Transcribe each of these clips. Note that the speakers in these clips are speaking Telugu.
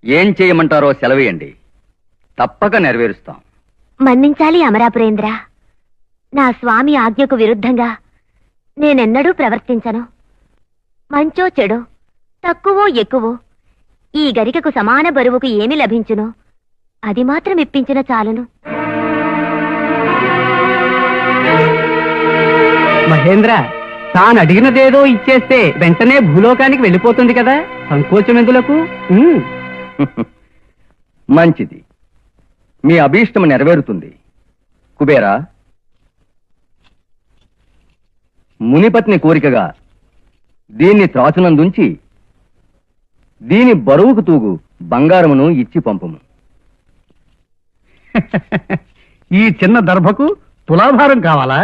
ఏం చేయమంటారో సెలవేయండి, తప్పక నెరవేరుస్తాం. మన్నించాలి అమరాపురేంద్ర. నా స్వామి ఆజ్ఞకు విరుద్ధంగా నేనెన్నడూ ప్రవర్తించను. మంచో చెడో, తక్కువో ఎక్కువో, ఈ గరికకు సమాన బరువుకు ఏమి లభించునో అది మాత్రం ఇప్పించిన చాలును. మహేంద్ర, తాను అడిగినదేదో ఇచ్చేస్తే వెంటనే భూలోకానికి వెళ్ళిపోతుంది కదా, సంకోచం ఎందులకు? మంచిది, మీ అభీష్టం నెరవేరుతుంది. కుబేరా, మునిపత్ని కోరికగా దీన్ని త్రాచునందుంచి దీని బరువుకు తూగు బంగారమును ఇచ్చి పంపము. ఈ చిన్న దర్భకు తులాభారం కావాలా?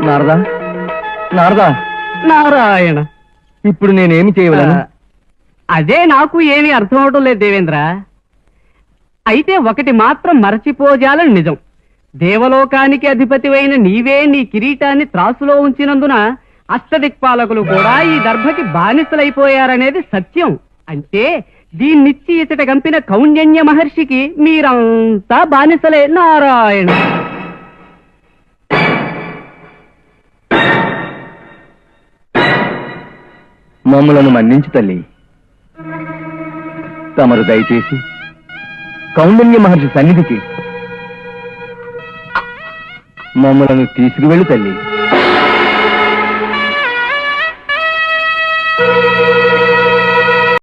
నారదా, నారదా, నారాయణ, ఇప్పుడు నేనేమి చేయగలను? అదే నాకు ఏమీ అర్థం అవటం లేదు దేవేంద్ర. అయితే ఒకటి మాత్రం మరచిపోజాలని నిజం. దేవలోకానికి అధిపతివైన నీవే నీ కిరీటాన్ని త్రాసులో ఉంచినందున అష్టదిక్పాలకులు కూడా ఈ దర్భకి బానిసలైపోయారనేది సత్యం. అంటే దీన్నిచ్చి ఇతట గంపిన కౌండిన్య మహర్షికి మీరంతా బానిసలే. నారాయణ, మమ్ములను మన్నించు తల్లి. తమరు దయచేసి కౌండిన్య మహర్షి సన్నిధికి మమ్మలను తీసుకువెళ్ళు తల్లి.